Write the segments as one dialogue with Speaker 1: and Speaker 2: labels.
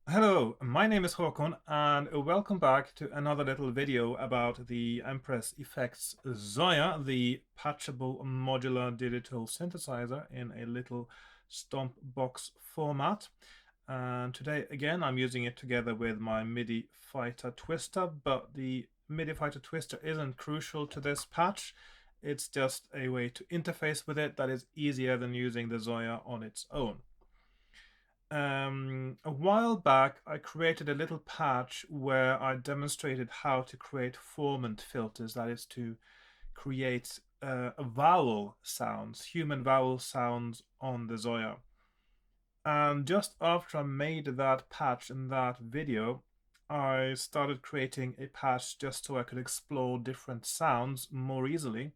Speaker 1: Hello, my name is Hakon and welcome back to another little video about the Empress Effects Zoya, the patchable modular digital synthesizer in a little stomp box format. And today again I'm using it together with my MIDI Fighter Twister, but the MIDI Fighter Twister isn't crucial to this patch. It's just a way to interface with it that is easier than using the Zoya on its own. A while back, I created a little patch where I demonstrated how to create formant filters, that is to create vowel sounds, human vowel sounds on the Zoya. And just after I made that patch in that video, I started creating a patch just so I could explore different sounds more easily.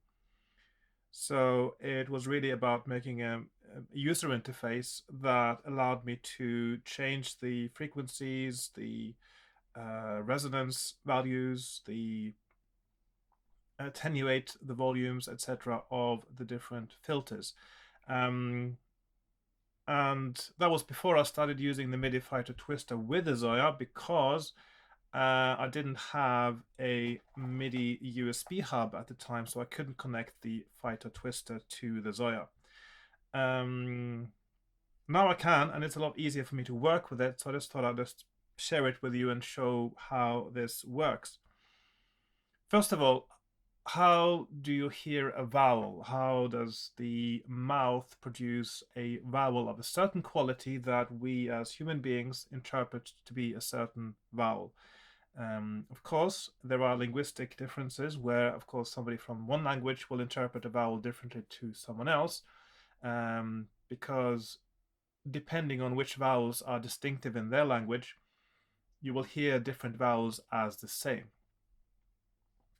Speaker 1: So it was really about making a user interface that allowed me to change the frequencies, the resonance values, the attenuate the volumes, etc., of the different filters. Um, and that was before I started using the MIDI Fighter Twister with the Zoya because I didn't have a MIDI USB hub at the time, so I couldn't connect the Fighter Twister to the Zoya. Um, Now I can, and it's a lot easier for me to work with it. So I just thought I'd just share it with you and show how this works. First of all, how do you hear a vowel? How does the mouth produce a vowel of a certain quality that we as human beings interpret to be a certain vowel? Of course, there are linguistic differences where, of course, somebody from one language will interpret a vowel differently to someone else, because depending on which vowels are distinctive in their language, you will hear different vowels as the same.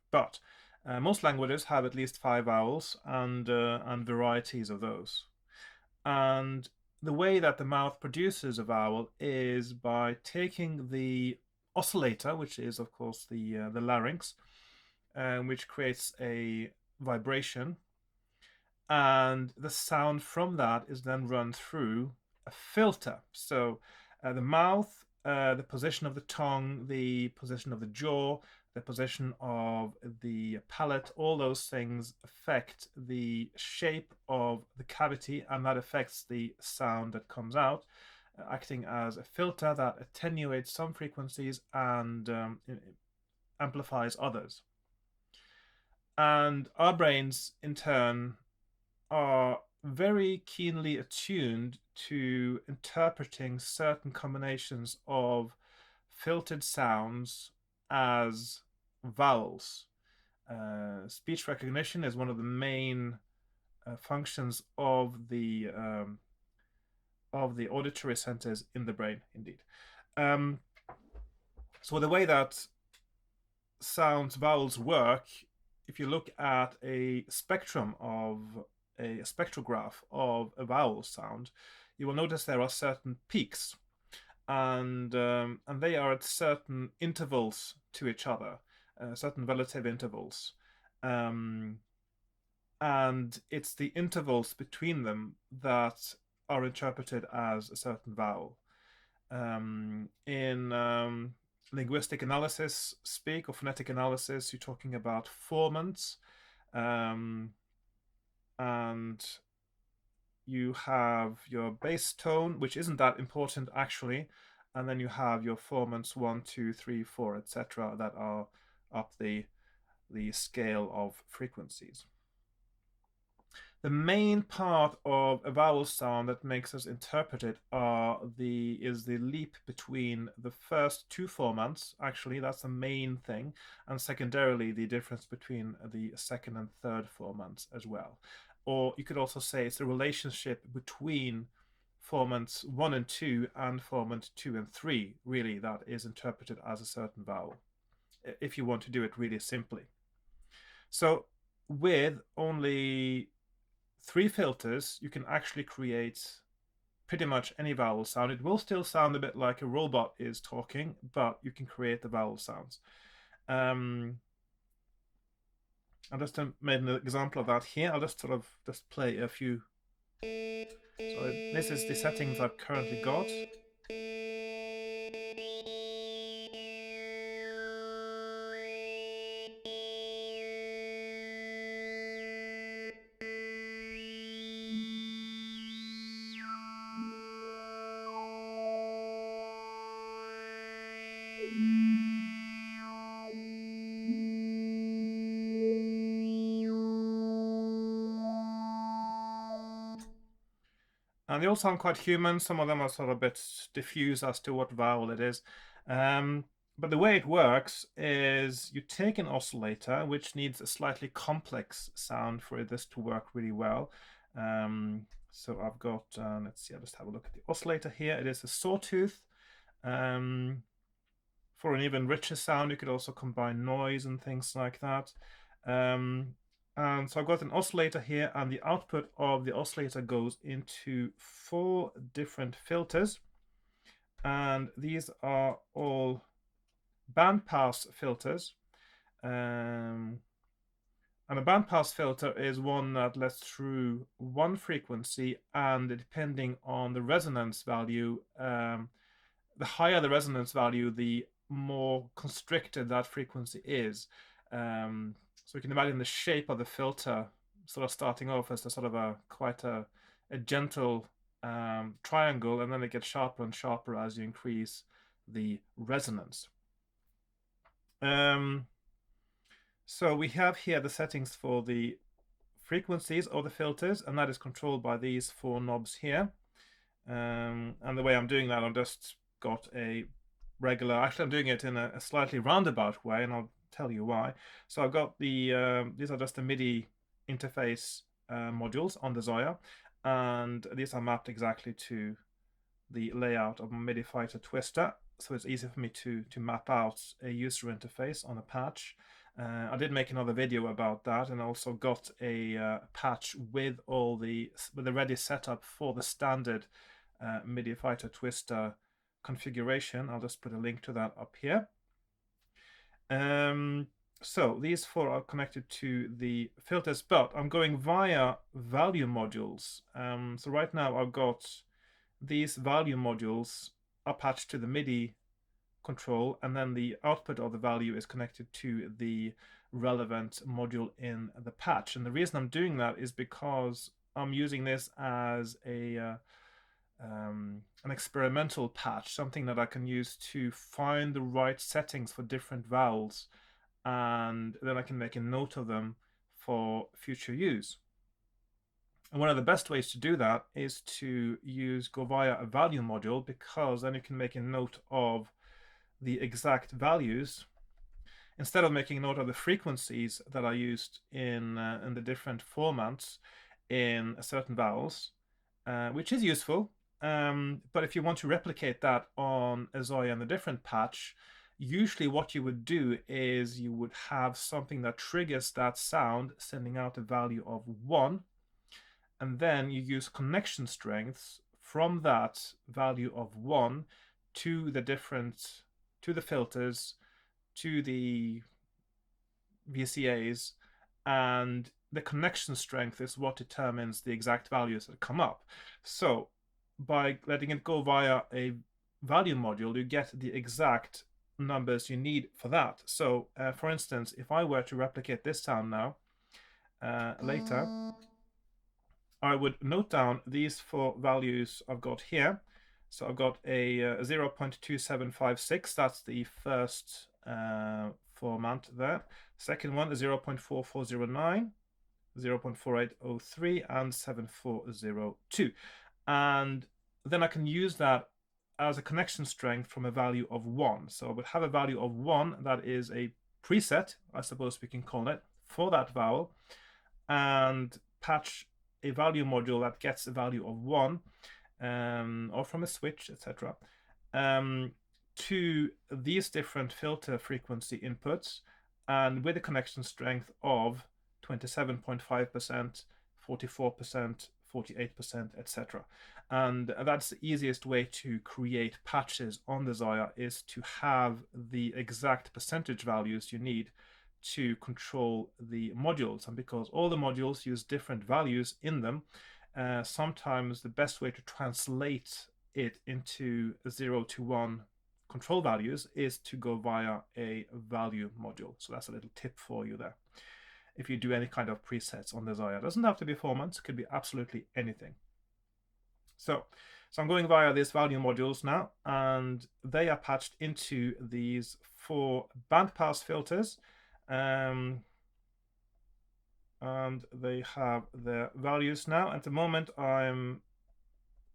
Speaker 1: But most languages have at least 5 vowels and varieties of those. And the way that the mouth produces a vowel is by taking the oscillator, which is of course the larynx, which creates a vibration, and the sound from that is then run through a filter. So the mouth, the position of the tongue, the position of the jaw, the position of the palate, all those things affect the shape of the cavity, and that affects the sound that comes out, acting as a filter that attenuates some frequencies and amplifies others. And our brains, in turn, are very keenly attuned to interpreting certain combinations of filtered sounds as vowels. Speech recognition is one of the main functions of the auditory centers in the brain, indeed. Um, so the way that sounds vowels work, if you look at a spectrum of a spectrograph of a vowel sound, you will notice there are certain peaks, and they are at certain intervals to each other, certain relative intervals, um, and it's the intervals between them that are interpreted as a certain vowel. In linguistic analysis speak or phonetic analysis, you're talking about formants, um, and you have your base tone, which isn't that important actually, and then you have your formants 1, 2, 3, 4, etc., that are up the scale of frequencies. The main part of a vowel sound that makes us interpret it is the leap between the first two formants. Actually, that's the main thing, and secondarily the difference between the second and third formants as well. Or you could also say it's the relationship between formants 1 and 2 and formant 2 and 3, really, that is interpreted as a certain vowel, if you want to do it really simply. So with only 3 filters, you can actually create pretty much any vowel sound. It will still sound a bit like a robot is talking, but you can create the vowel sounds. I just made an example of that here. I'll just just play a few. So this is the settings I've currently got. And they all sound quite human. Some of them are sort of a bit diffuse as to what vowel it is. But the way it works is you take an oscillator, which needs a slightly complex sound for this to work really well. So I've got, let's see, I'll just have a look at the oscillator here. It is a sawtooth. For an even richer sound, you could also combine noise and things like that. And so I've got an oscillator here, and the output of the oscillator goes into 4 different filters. And these are all bandpass filters. And a bandpass filter is one that lets through one frequency, and depending on the resonance value, the higher the resonance value, the more constricted that frequency is. So you can imagine the shape of the filter sort of starting off as a sort of quite a gentle triangle, and then it gets sharper and sharper as you increase the resonance. So we have here the settings for the frequencies of the filters, and that is controlled by these 4 knobs here. And the way I'm doing that, I've just got a regular, actually I'm doing it in a slightly roundabout way, and I'll tell you why. So I've got the, these are just the MIDI interface modules on the Zoya, and these are mapped exactly to the layout of a MIDI fighter twister, so it's easy for me to map out a user interface on a patch. I did make another video about that, and also got a patch with the ready setup for the standard MIDI fighter twister configuration. I'll just put a link to that up here. So these 4 are connected to the filters, but I'm going via value modules. So right now I've got these value modules are patched to the MIDI control, and then the output of the value is connected to the relevant module in the patch. And the reason I'm doing that is because I'm using this as an experimental patch, something that I can use to find the right settings for different vowels, and then I can make a note of them for future use. And one of the best ways to do that is to go via a value module, because then you can make a note of the exact values instead of making a note of the frequencies that are used in the different formants in certain vowels, which is useful. But if you want to replicate that on a Zoya and a different patch, usually what you would do is you would have something that triggers that sound, sending out a value of 1, and then you use connection strengths from that value of 1 to the filters, to the VCAs, and the connection strength is what determines the exact values that come up. So by letting it go via a value module, you get the exact numbers you need for that. So for instance, if I were to replicate this sound now later, I would note down these 4 values I've got here. So I've got a 0.2756, that's the first formant there. Second one is 0.4409, 0.4803, and 7402. And then I can use that as a connection strength from a value of 1. So I would have a value of 1 that is a preset, I suppose we can call it, for that vowel, and patch a value module that gets a value of 1, or from a switch, etc., to these different filter frequency inputs, and with a connection strength of 27.5%, 44%, 48%, etc. And that's the easiest way to create patches on the Zoya, is to have the exact percentage values you need to control the modules. And because all the modules use different values in them, sometimes the best way to translate it into 0 to 1 control values is to go via a value module. So that's a little tip for you there. If you do any kind of presets on the Zoya, it doesn't have to be Formant, it could be absolutely anything. So I'm going via these value modules now, and they are patched into these 4 bandpass filters, and they have their values now. At the moment, I'm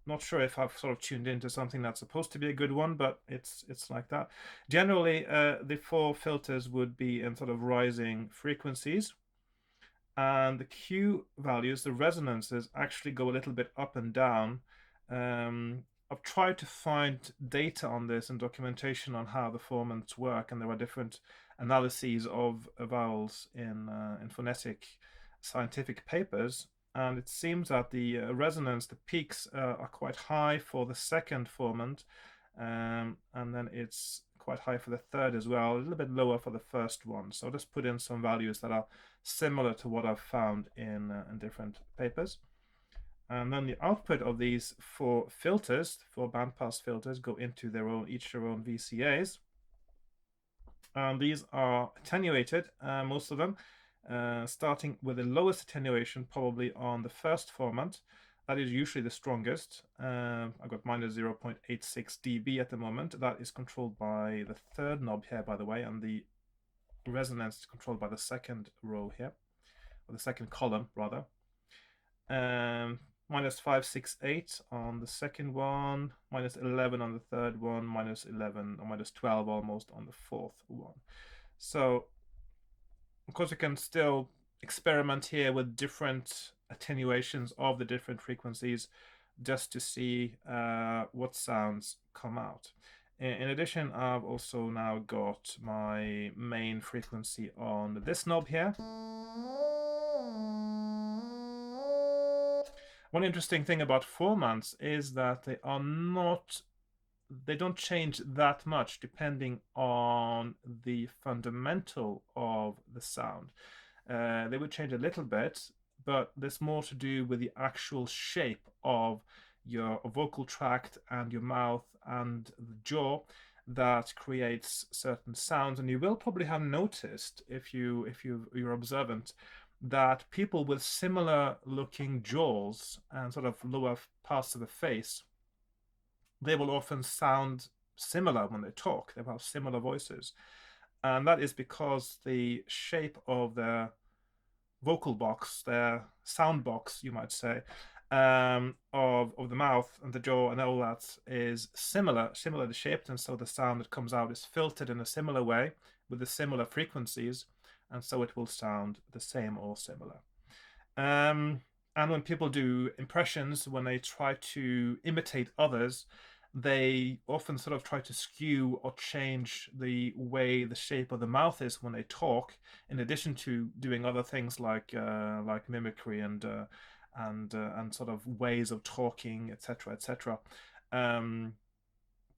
Speaker 1: not sure if I've sort of tuned into something that's supposed to be a good one, but it's like that. Generally, the four filters would be in sort of rising frequencies, and the Q values, the resonances, actually go a little bit up and down. I've tried to find data on this and documentation on how the formants work, and there are different analyses of vowels in phonetic scientific papers. And it seems that the resonance, the peaks, are quite high for the second formant, and then it's quite high for the third as well, a little bit lower for the first one. So I'll just put in some values that are similar to what I've found in different papers. And then the output of these four filters, four bandpass filters, go into each their own VCAs. And these are attenuated, most of them, starting with the lowest attenuation, probably on the first formant. That is usually the strongest. I've got minus 0.86 dB at the moment. That is controlled by the third knob here, by the way, and the resonance is controlled by the second row here, or the second column, rather. Minus 568 on the second one, minus 11 on the third one, minus 11 or minus 12 almost on the fourth one. So, of course, you can still experiment here with different attenuations of the different frequencies just to see what sounds come out. In addition, I've also now got my main frequency on this knob here. One interesting thing about formants is that they don't change that much depending on the fundamental of the sound. They would change a little bit, but there's more to do with the actual shape of your vocal tract and your mouth and the jaw that creates certain sounds. And you will probably have noticed, if you're observant, that people with similar looking jaws and sort of lower parts of the face, they will often sound similar when they talk. They have similar voices. And that is because the shape of their vocal box, their sound box, you might say, of the mouth and the jaw and all that is similarly shaped, and so the sound that comes out is filtered in a similar way with the similar frequencies, and so it will sound the same or similar. And when people do impressions, when they try to imitate others, they often sort of try to skew or change the way the shape of the mouth is when they talk, in addition to doing other things like mimicry and sort of ways of talking, etc., etc.,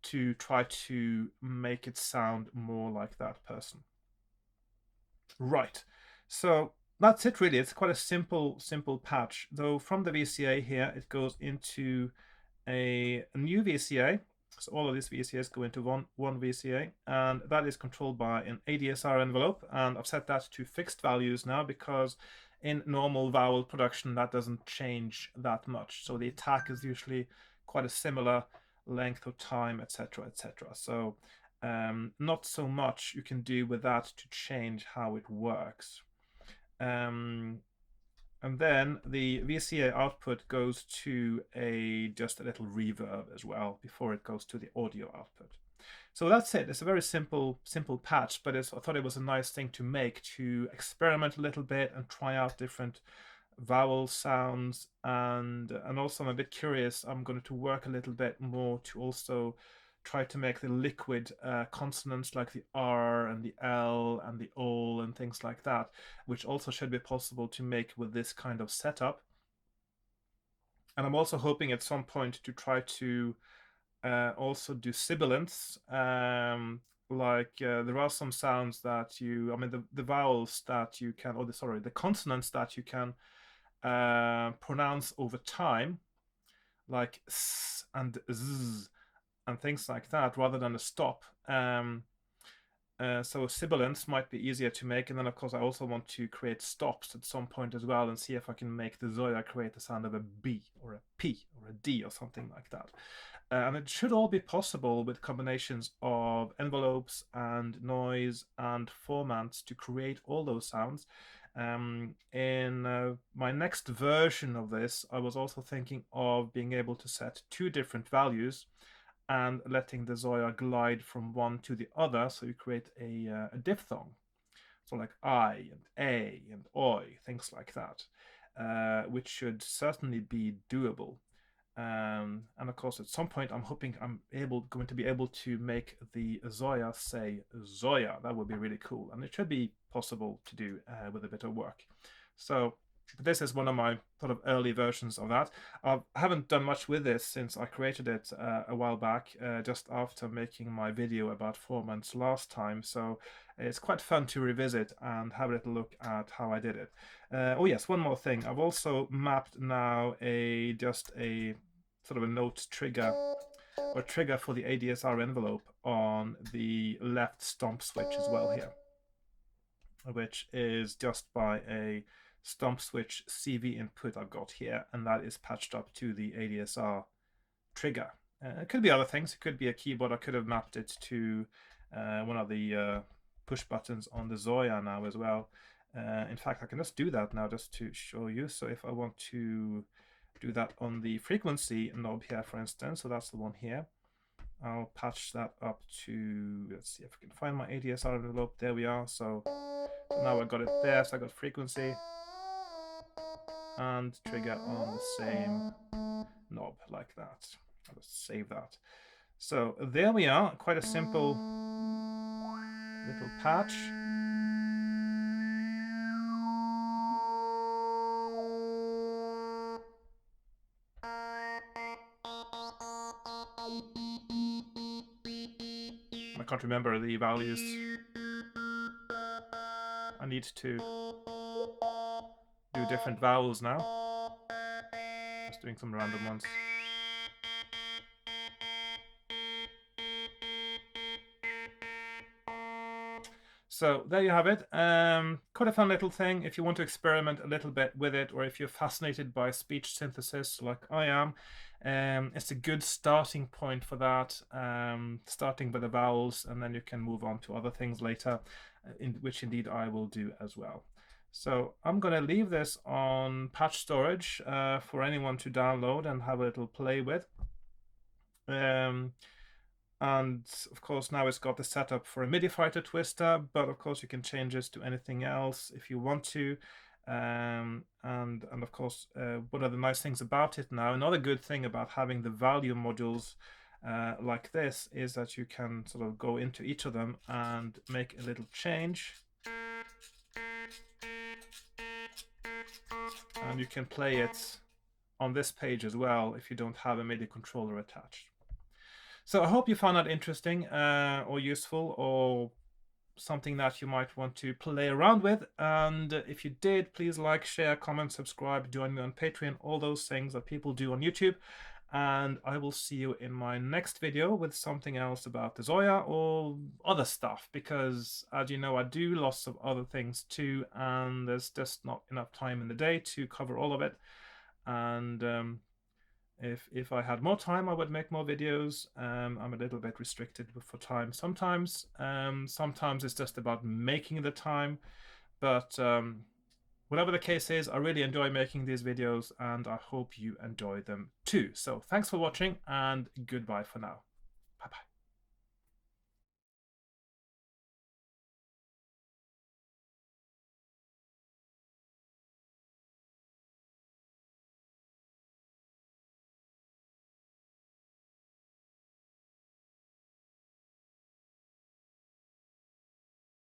Speaker 1: to try to make it sound more like that person. Right. So that's it, really. It's quite a simple patch. Though from the VCA here, it goes into a new VCA. So all of these VCAs go into one VCA, and that is controlled by an ADSR envelope. And I've set that to fixed values now because in normal vowel production, that doesn't change that much. So the attack is usually quite a similar length of time, etc., etc. So not so much you can do with that to change how it works. And then the VCA output goes to just a little reverb as well before it goes to the audio output. So that's it. It's a very simple patch, but I thought it was a nice thing to make, to experiment a little bit and try out different vowel sounds. And also I'm a bit curious. I'm going to work a little bit more to also try to make the liquid consonants like the R and the L and the O and things like that, which also should be possible to make with this kind of setup. And I'm also hoping at some point to try to also do sibilants. There are some sounds that the vowels that you can, the consonants that you can pronounce over time, like S and Z and things like that, rather than a stop. So sibilants might be easier to make, and then of course I also want to create stops at some point as well and see if I can make the Zoya create the sound of a B or a P or a D or something like that. And it should all be possible with combinations of envelopes and noise and formants to create all those sounds. In my next version of this, I was also thinking of being able to set two different values and letting the Zoya glide from one to the other, so you create a diphthong. So like I and A and oi, things like that, which should certainly be doable. And of course, at some point, I'm hoping I'm going to be able to make the Zoya say Zoya. That would be really cool, and it should be possible to do with a bit of work. So this is one of my sort of early versions of that. I haven't done much with this since I created it a while back, just after making my video about Formant last time. So it's quite fun to revisit and have a little look at how I did it. Oh yes, one more thing. I've also mapped now just a sort of a note trigger or trigger for the ADSR envelope on the left stomp switch as well here, which is just by a stomp switch CV input I've got here, and that is patched up to the ADSR trigger. It could be other things. It could be a keyboard. I could have mapped it to one of the push buttons on the Zoya now as well. In fact, I can just do that now just to show you. So if I want to do that on the frequency knob here, for instance, so that's the one here, I'll patch that up to, let's see if I can find my ADSR envelope. There we are. So now I've got it there. So I got frequency and trigger on the same knob like that. I'll just save that. So there we are, quite a simple little patch. I can't remember the values. I need to do different vowels now. Just doing some random ones. So there you have it. Quite a fun little thing if you want to experiment a little bit with it, or if you're fascinated by speech synthesis like I am. It's a good starting point for that, starting with the vowels, and then you can move on to other things later, which indeed I will do as well. So I'm going to leave this on patch storage for anyone to download and have a little play with. And of course, now it's got the setup for a MIDI fighter twister, but of course you can change this to anything else if you want to. And of course, one of the nice things about it now, another good thing about having the value modules like this, is that you can sort of go into each of them and make a little change. And you can play it on this page as well if you don't have a MIDI controller attached. So I hope you found that interesting or useful, or something that you might want to play around with. And if you did, please like, share, comment, subscribe, join me on Patreon, all those things that people do on YouTube. And I will see you in my next video with something else about the Zoya or other stuff, because as you know, I do lots of other things too, and there's just not enough time in the day to cover all of it. And if I had more time, I would make more videos. I'm a little bit restricted for time sometimes. Sometimes it's just about making the time. But whatever the case is, I really enjoy making these videos, and I hope you enjoy them too. So thanks for watching, and goodbye for now.